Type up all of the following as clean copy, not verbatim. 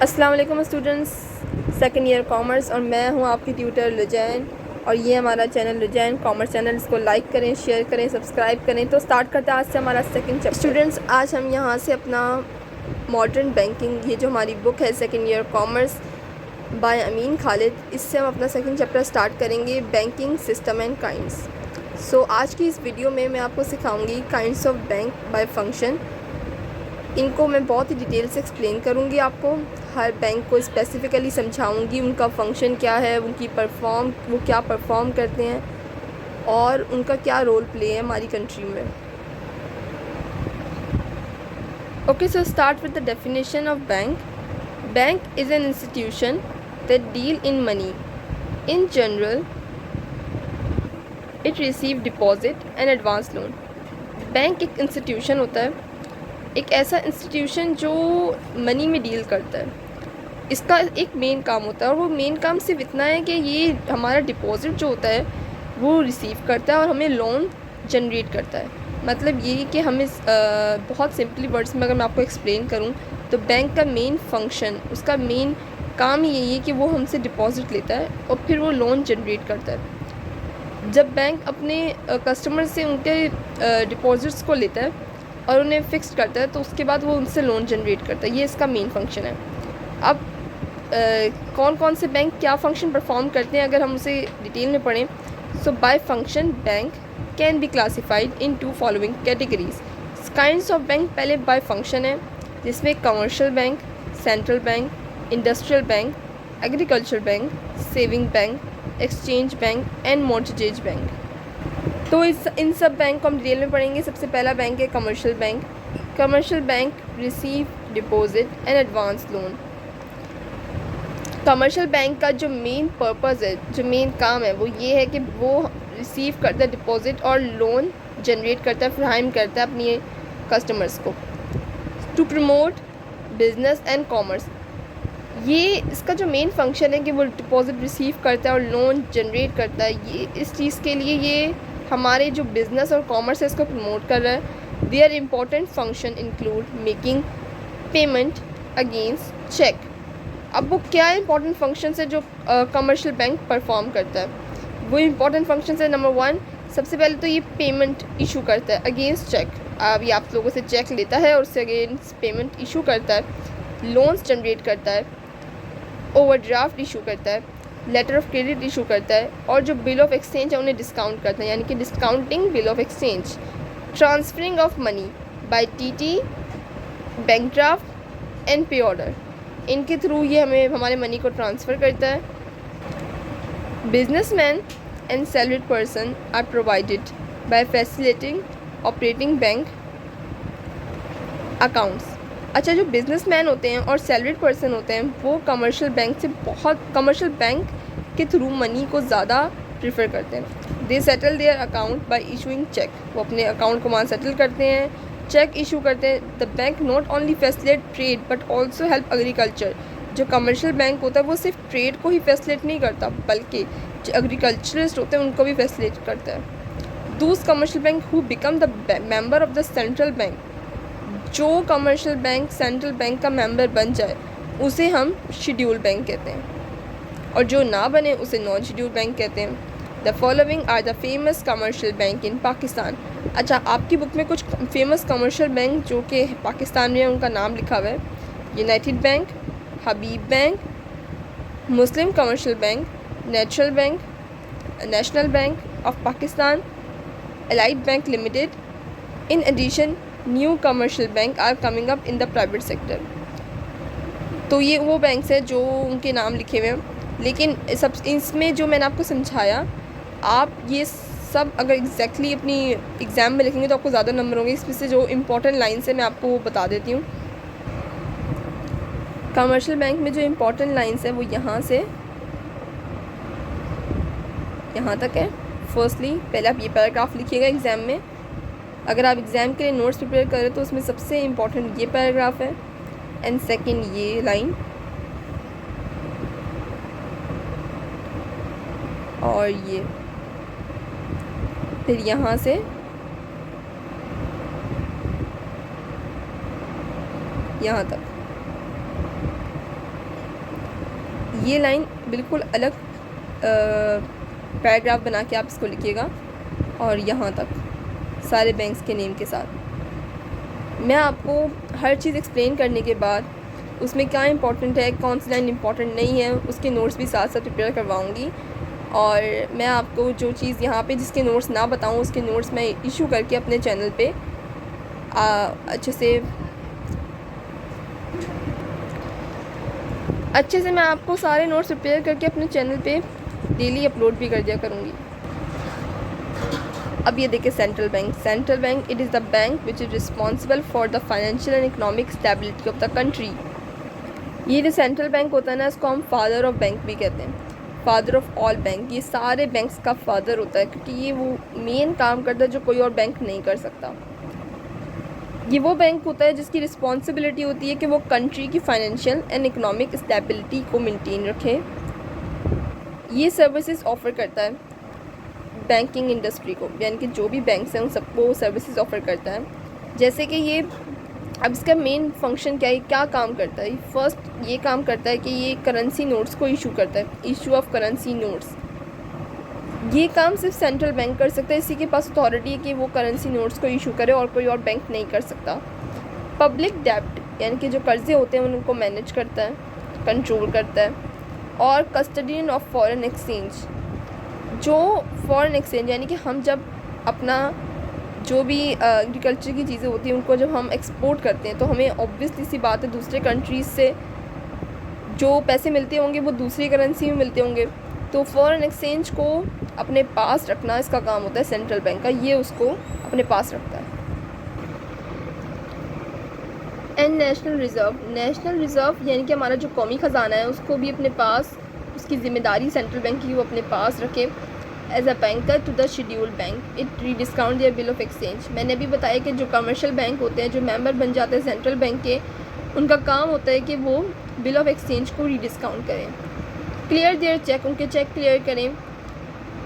अस्सलाम वालेकुम students, second year commerce और मैं हूं आपकी ट्यूटर लुजैन और ये हमारा चैनल लुजैन कॉमर्स चैनल। इसको लाइक करें, शेयर करें, सब्सक्राइब करें। तो स्टार्ट करते हैं आज से हमारा सेकंड चैप्टर। स्टूडेंट्स, आज हम यहां से अपना मॉडर्न बैंकिंग, ये जो हमारी बुक है second year commerce by Amin Khalid, इससे हम अपना सेकंड चैप्टर स्टार्ट करेंगे, banking system and kinds. So आज की इस वीडियो में मैं आपको सिखाऊंगी kinds of bank by function. इनको मैं बहुत ही डिटेल से एक्सप्लेन करूँगी आपको, हर बैंक को स्पेसिफ़िकली समझाऊँगी, उनका फ़ंक्शन क्या है, वो क्या परफॉर्म करते हैं और उनका क्या रोल प्ले है हमारी कंट्री में। Okay, so start with the definition of bank. Bank is an institution that deal in money. In general it receive deposit and advance loan. Bank एक इंस्टीट्यूशन होता है, एक ऐसा इंस्टीट्यूशन जो मनी में डील करता है। इसका एक मेन काम होता है और वो मेन काम सिर्फ इतना है कि ये हमारा डिपॉज़िट जो होता है वो रिसीव करता है और हमें लोन जनरेट करता है। मतलब ये कि हमें बहुत सिंपली वर्ड्स में अगर मैं आपको एक्सप्लेन करूँ तो बैंक का मेन फंक्शन, उसका मेन काम ही यही है कि वो हमसे डिपॉज़िट लेता है और फिर वो लोन जनरेट करता है। जब बैंक अपने कस्टमर से उनके डिपॉज़िट्स को लेता है और उन्हें फ़िक्स करता है तो उसके बाद वो उनसे लोन जनरेट करता है। ये इसका मेन फंक्शन है। अब कौन कौन से बैंक क्या फ़ंक्शन परफॉर्म करते हैं अगर हम उसे डिटेल में पढ़ें। So by function bank can be classified into following categories. Kinds of bank पहले बाय फंक्शन है, जिसमें commercial bank, central bank, industrial bank, agriculture bank, saving bank, exchange bank and mortgage bank. तो इन सब bank को हम detail में पढ़ेंगे। सबसे पहला बैंक है commercial bank. Commercial bank receive deposit and advance loan. Commercial bank का जो मेन पर्पज़ है, जो मेन काम है, वो ये है कि वो रिसीव करता है डिपॉजिट और लोन जनरेट करता है, फ्राहम करता है अपनी कस्टमर्स को। To promote business and commerce, ये इसका जो मेन फंक्शन है कि वो डिपॉजिट रिसीव करता है और लोन जनरेट करता है। ये इस चीज़ के लिए ये हमारे जो बिज़नेस और कॉमर्स है इसको प्रमोट कर रहा है। Their important function include making payment against cheque. अब वो क्या इंपॉर्टेंट फंक्शन है जो कमर्शियल बैंक परफॉर्म करता है? वो इम्पॉर्टेंट फंक्शन है, नंबर 1, सबसे पहले तो ये पेमेंट इशू करता है अगेंस्ट चेक। अब ये आप लोगों से चेक लेता है और उससे अगेंस्ट पेमेंट इशू करता है, लोन्स जनरेट करता है, ओवरड्राफ्ट इशू करता है, लेटर ऑफ क्रेडिट इशू करता है और जो बिल ऑफ एक्सचेंज है उन्हें डिस्काउंट करता है, यानी कि discounting bill of exchange. Transferring of money by TT, bank draft and pay order, इनके थ्रू ये हमें हमारे मनी को ट्रांसफ़र करता है। Businessman and salaried person are provided by facilitating operating bank accounts. अच्छा, जो बिजनेसमैन होते हैं और सैलरीड पर्सन होते हैं वो कमर्शियल बैंक के थ्रू मनी को ज़्यादा प्रेफर करते हैं। They settle their account by issuing cheque, वो अपने अकाउंट को वहाँ सेटल करते हैं, चेक इशू करते हैं। The bank not only facilitate trade but also help agriculture. जो कमर्शियल बैंक होता है वो सिर्फ ट्रेड को ही फैसिलिटेट नहीं करता बल्कि जो एग्रीकल्चरिस्ट होते हैं उनको भी फैसिलिटेट करता है। दूस commercial bank who become the member of the central bank, जो कमर्शियल बैंक सेंट्रल बैंक का मेंबर बन जाए उसे हम शेड्यूल बैंक कहते हैं और जो ना बने उसे नॉन शेड्यूल बैंक कहते हैं। The following are the famous commercial bank in Pakistan. अच्छा, आपकी बुक में कुछ फेमस कमर्शियल बैंक जो कि पाकिस्तान में उनका नाम लिखा हुआ है। United bank, Habib bank, Muslim commercial bank, national bank of Pakistan, allied bank limited. In addition new commercial bank are coming up in the private sector. तो ये वो बैंक्स हैं जो उनके नाम लिखे हुए हैं, लेकिन सब इसमें जो मैंने आपको समझाया, आप ये सब अगर एग्जैक्टली अपनी एग्ज़ाम में लिखेंगे तो आपको ज़्यादा नंबर होंगे। इसमें से जो इम्पोर्टेंट लाइन्स है मैं आपको बता देती हूँ। कमर्शियल बैंक में जो इम्पोर्टेंट लाइन्स है वो यहाँ से यहाँ तक है। फर्स्टली पहले आप ये पैराग्राफ लिखिएगा एग्ज़ाम में, अगर आप एग्ज़ाम के लिए नोट्स प्रिपेयर करें तो उसमें सबसे इम्पोर्टेंट ये पैराग्राफ है एंड सेकंड ये लाइन और ये, फिर यहाँ से यहाँ तक। ये लाइन बिल्कुल अलग पैराग्राफ बना के आप इसको लिखिएगा, और यहाँ तक सारे बैंक्स के नेम के साथ। मैं आपको हर चीज़ एक्सप्लेन करने के बाद उसमें क्या इंपॉर्टेंट है, कौन सी लाइन इंपॉर्टेंट नहीं है, उसके नोट्स भी साथ साथ प्रिपेयर करवाऊँगी। और मैं आपको जो चीज़ यहाँ पे जिसके नोट्स ना बताऊँ उसके नोट्स मैं इशू करके अपने चैनल पे अच्छे से मैं आपको सारे नोट्स प्रिपेयर करके अपने चैनल पे डेली अपलोड भी कर दिया करूँगी। अब ये देखिए central bank it is the bank which is responsible for the financial and economic stability of the country. ये जो सेंट्रल बैंक होता है ना, इसको हम फादर ऑफ बैंक भी कहते हैं, फादर ऑफ ऑल बैंक। ये सारे बैंक्स का फादर होता है, क्योंकि ये वो मेन काम करता है जो कोई और बैंक नहीं कर सकता। ये वो बैंक होता है जिसकी रिस्पॉन्सिबिलिटी होती है कि वो कंट्री की फाइनेंशियल एंड इकोनॉमिक स्टेबिलिटी को मेंटेन रखे। ये सर्विसेज ऑफ़र करता है बैंकिंग इंडस्ट्री को, यानी कि जो भी बैंक्स हैं उन सबको सर्विसेज ऑफ़र करता है। जैसे कि ये, अब इसका मेन फंक्शन क्या है, क्या काम करता है। फर्स्ट ये काम करता है कि ये करेंसी नोट्स को इशू करता है, इशू ऑफ करेंसी नोट्स। ये काम सिर्फ सेंट्रल बैंक कर सकता है, इसी के पास अथॉरिटी है कि वो करेंसी नोट्स को इशू करे, और कोई और बैंक नहीं कर सकता। पब्लिक डेब्ट यानी कि जो कर्ज़े होते हैं उनको मैनेज करता है, कंट्रोल करता है। और कस्टडियन ऑफ फॉरेन एक्सचेंज, जो फॉरेन एक्सचेंज यानी कि हम जब अपना जो भी एग्रीकल्चर की चीज़ें होती हैं उनको जब हम एक्सपोर्ट करते हैं तो हमें ऑब्वियसली सी बात है दूसरे कंट्रीज़ से जो पैसे मिलते होंगे वो दूसरी करेंसी में मिलते होंगे। तो फॉरेन एक्सचेंज को अपने पास रखना इसका काम होता है सेंट्रल बैंक का, ये उसको अपने पास रखता है। एंड नेशनल रिज़र्व यानी कि हमारा जो कौमी ख़जाना है उसको भी अपने पास, उसकी ज़िम्मेदारी सेंट्रल बैंक की वो अपने पास रखे। As a banker to the schedule bank it rediscount their bill of exchange. मैंने भी बताया कि जो कमर्शियल बैंक होते हैं, जो मेंबर बन जाते हैं सेंट्रल बैंक के, उनका काम होता है कि वो बिल ऑफ एक्सचेंज को रीडिस्काउंट करें। क्लियर देयर चेक, उनके चेक क्लियर करें।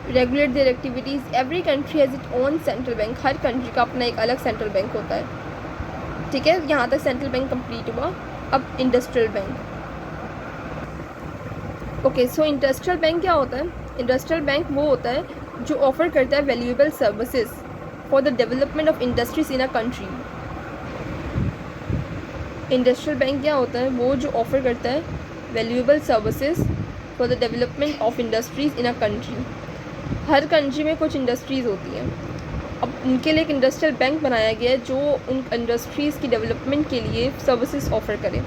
Regulate there activities. Every country has it own central bank, her country का अपना एक अलग सेंट्रल बैंक होता है। ठीक है, यहाँ तक सेंट्रल बैंक कंप्लीट हुआ। अब इंडस्ट्रियल बैंक। ओके, सो इंडस्ट्रियल बैंक क्या होता है? इंडस्ट्रियल बैंक वो होता है जो ऑफ़र करता है valuable services for the development of industries in a country. Industrial bank क्या होता है? वो जो ऑफ़र करता है valuable services for the development of industries in a country. Her country में कुछ इंडस्ट्रीज़ होती हैं, अब उनके लिए एक इंडस्ट्रियल बैंक बनाया गया है जो उन इंडस्ट्रीज़ की डेवलपमेंट के लिए सर्विसेज ऑफ़र करे।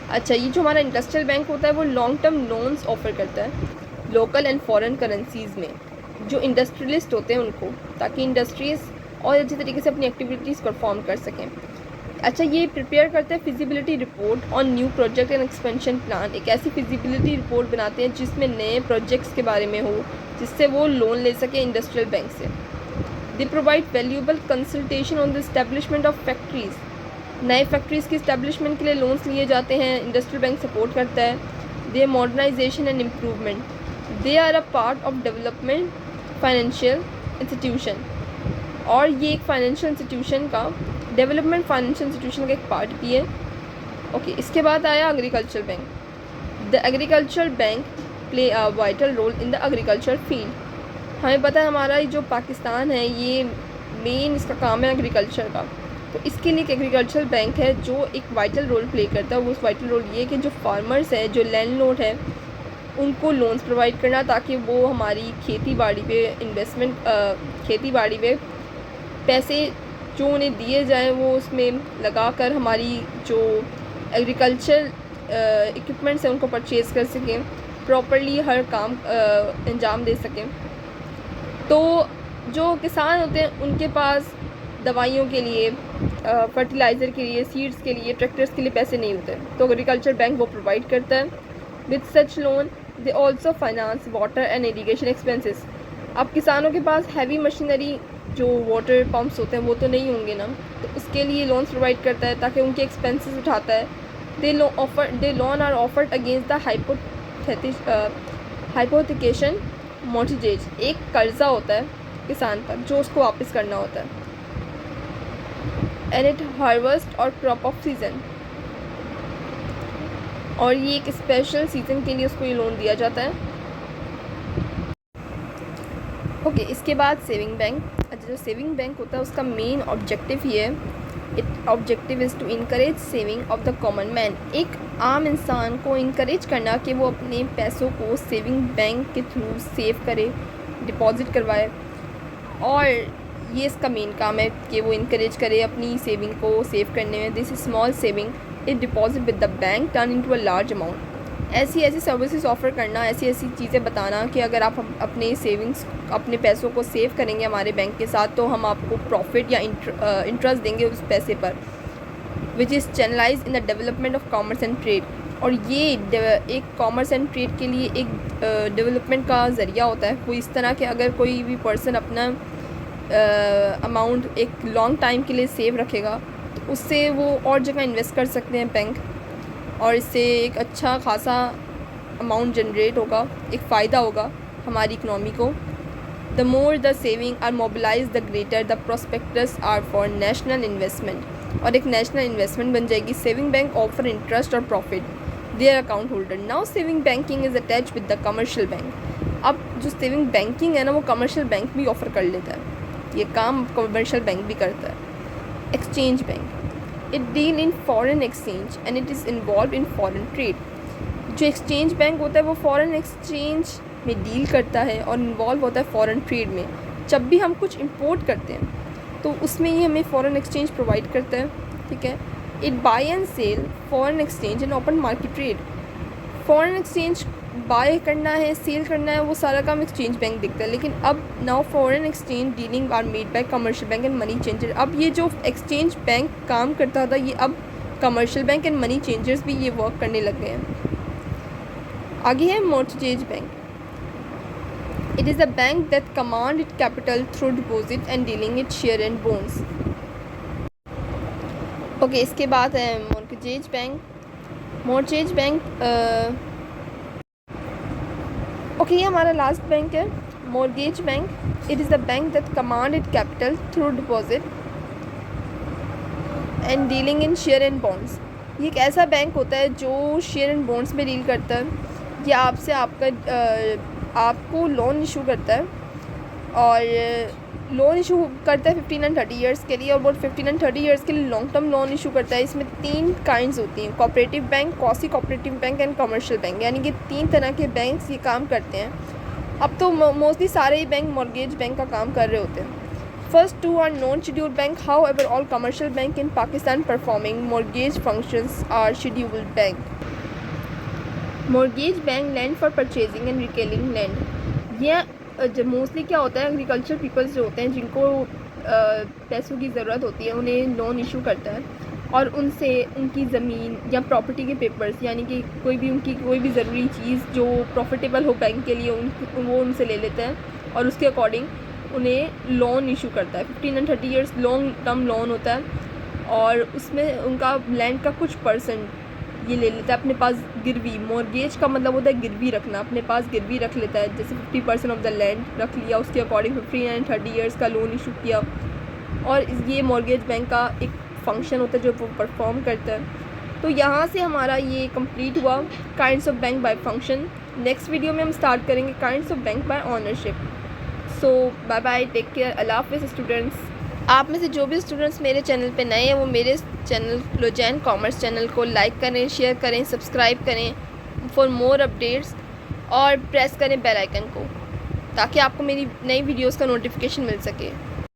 अच्छा, ये जो हमारा इंडस्ट्रियल बैंक होता है वो लॉन्ग टर्म लोन्स ऑफ़र करता है लोकल एंड फॉरेन करेंसीज़ में जो इंडस्ट्रियलिस्ट होते हैं उनको, ताकि इंडस्ट्रीज़ और अच्छी तरीके से अपनी एक्टिविटीज़ परफॉर्म कर सकें। अच्छा, ये प्रिपेयर करते हैं feasibility report on new project and expansion plan. एक ऐसी फिजिबिलिटी रिपोर्ट बनाते हैं जिसमें नए प्रोजेक्ट्स के बारे में हो, जिससे वो लोन ले सके इंडस्ट्रियल बैंक से। They provide valuable consultation on the establishment of factories. नए फैक्ट्रीज़ की इस्टेब्लिशमेंट के लिए लोन्स लिए जाते हैं, इंडस्ट्रियल बैंक सपोर्ट करता है। They modernisation and improvement, they are a part of development financial institution. और ये एक फाइनेंशियल इंस्टीट्यूशन का, डेवलपमेंट फाइनेंशियल इंस्टीट्यूशन का एक पार्ट भी है। ओके, इसके बाद आया agriculture bank. The agriculture bank play a vital role in the agriculture field. हमें पता है हमारा जो पाकिस्तान है ये मेन इसका काम है एग्रीकल्चर का, तो इसके लिए एक एग्रीकल्चर बैंक है जो एक वाइटल रोल प्ले करता है। वो उस वाइटल रोल ये कि जो फार्मर्स हैं, जो लैंडलॉर्ड है, उनको लोन्स प्रोवाइड करना ताकि वो हमारी खेती बाड़ी पे इन्वेस्टमेंट, खेती बाड़ी पे पैसे जो उन्हें दिए जाएं वो उसमें लगाकर हमारी जो एग्रीकल्चर इक्विपमेंट्स हैं उनको परचेज़ कर सकें, प्रॉपर्ली हर काम अंजाम दे सकें। तो जो किसान होते हैं उनके पास दवाइयों के लिए, फर्टिलाइज़र के लिए, सीड्स के लिए, ट्रैक्टर्स के लिए पैसे नहीं होते, तो एग्रीकल्चर बैंक वो प्रोवाइड करता है। With such loan they also finance water and irrigation expenses. अब किसानों के पास हैवी मशीनरी जो वाटर पम्प्स होते हैं वो तो नहीं होंगे ना, तो उसके लिए लोन्स प्रोवाइड करता है ताकि उनके एक्सपेंसेस उठाता है। They loan are offered against the hypothecation mortgage. एक कर्ज़ा होता है किसान पर जो उसको वापस करना होता है। एंड इट हार्वेस्ट और क्रॉप ऑफ सीजन। और ये एक स्पेशल सीज़न के लिए उसको ये लोन दिया जाता है। ओके, इसके बाद सेविंग बैंक। अच्छा, जो सेविंग बैंक होता है उसका मेन ऑब्जेक्टिव ये है, it objective is to encourage saving of the common man. एक आम इंसान को इनकरेज करना कि वो अपने पैसों को सेविंग बैंक के थ्रू सेव करे, डिपॉज़िट करवाए। और ये इसका मेन काम है कि वो इनकरेज करे अपनी सेविंग को सेव करने में। This small saving it deposit with the bank turn into a large amount. ऐसी सर्विसेज ऑफ़र करना, ऐसी चीज़ें बताना कि अगर आप अपने सेविंग्स, अपने पैसों को सेव करेंगे हमारे बैंक के साथ तो हम आपको प्रॉफिट या इंटरेस्ट देंगे उस पैसे पर, which is channelise in the development of commerce and trade. और ये एक कॉमर्स एंड ट्रेड के लिए एक डेवलपमेंट का ज़रिया होता है। वो इस तरह के अगर कोई भी पर्सन अपना अमाउंट एक लॉन्ग टाइम के लिए सेव रखेगा तो उससे वो और जगह इन्वेस्ट कर सकते हैं बैंक, और इससे एक अच्छा खासा अमाउंट जनरेट होगा, एक फ़ायदा होगा हमारी इकनॉमी को। The more the saving are mobilise the greater the prospectus are for national investment. और एक नेशनल इन्वेस्टमेंट बन जाएगी। सेविंग बैंक ऑफर इंटरेस्ट और profit their account holder. Now saving banking is attach with the commercial bank. अब जो saving banking है ना, वो कमर्शियल बैंक भी ऑफ़र कर लेता है, ये काम कमर्शियल बैंक भी करता है। Exchange bank, it deal in foreign exchange and it is involve in foreign trade. जो एक्सचेंज बैंक होता है वो फॉरेन एक्सचेंज में डील करता है और इन्वॉल्व होता है फॉरेन ट्रेड में। जब भी हम कुछ इंपोर्ट करते हैं तो उसमें ये हमें फॉरेन एक्सचेंज प्रोवाइड करता है, ठीक है। It buy and sell foreign exchange and open market trade. Foreign exchange buy करना है, सेल करना है, वो सारा काम एक्सचेंज बैंक देखता है। लेकिन अब now foreign exchange dealing are made by commercial bank and money changer. अब ये जो एक्सचेंज बैंक काम करता था ये अब commercial bank and money changers भी ये वर्क करने लग गए हैं। आगे है mortgage bank. It is a bank that command it capital through deposit and dealing it share and bones. Okay, इसके बाद है mortgage bank. Mortgage bank okay, ये हमारा लास्ट बैंक है, mortgage bank. It is the bank that command it capital through deposit and dealing in share and bonds. ये एक ऐसा bank होता है जो शेयर एंड बॉन्ड्स में डील करता है। ये आपसे आपको लोन इशू करता है, और लोन इशू करता है 15 एंड 30 ईयर्स के लिए, और वो 15 एंड 30 ईयर्स के लिए लॉन्ग टर्म लोन इशू करता है। इसमें 3 काइंड्स होती हैं, cooperative bank, quasi cooperative bank and commercial bank, यानी कि 3 तरह के बैंक्स ये काम करते हैं। अब तो मोस्टली सारे ही बैंक मॉर्गेज बैंक का काम कर रहे होते हैं। First 2 are non scheduled bank, however all commercial bank in Pakistan performing mortgage functions are scheduled bank. Mortgage bank land for purchasing and retailing land. ये जब मोस्टली क्या होता है, एग्रीकल्चर पीपल्स जो होते हैं जिनको पैसों की ज़रूरत होती है उन्हें लोन इशू करता है, और उनसे उनकी ज़मीन या प्रॉपर्टी के पेपर्स, यानी कि उनकी कोई भी ज़रूरी चीज़ जो प्रॉफिटेबल हो बैंक के लिए वो उनसे ले लेते हैं, और उसके अकॉर्डिंग उन्हें लोन इशू करता है। 15 and 30 years long term loan होता है, और उसमें उनका लैंड का कुछ परसेंट ये ले लेता है अपने पास गिरवी। मॉर्गेज का मतलब होता है गिरवी रखना, अपने पास गिरवी रख लेता है। जैसे 50% ऑफ द लैंड रख लिया, उसके अकॉर्डिंग 15 एंड 30 ईयर्स का लोन इशू किया। और ये मॉर्गेज बैंक का एक फंक्शन होता है जो वो परफॉर्म करता है। तो यहाँ से हमारा ये कंप्लीट हुआ kinds of bank by function. Next video में हम स्टार्ट करेंगे kinds of bank by ownership. So bye bye, take care, अल्लाह हाफ़िज़ स्टूडेंट्स। आप में से जो भी स्टूडेंट्स मेरे चैनल पे नए हैं वो मेरे चैनल लोजैन कॉमर्स चैनल को लाइक करें, शेयर करें, सब्सक्राइब करें फॉर मोर अपडेट्स, और प्रेस करें बेल आइकन को ताकि आपको मेरी नई वीडियोस का नोटिफिकेशन मिल सके।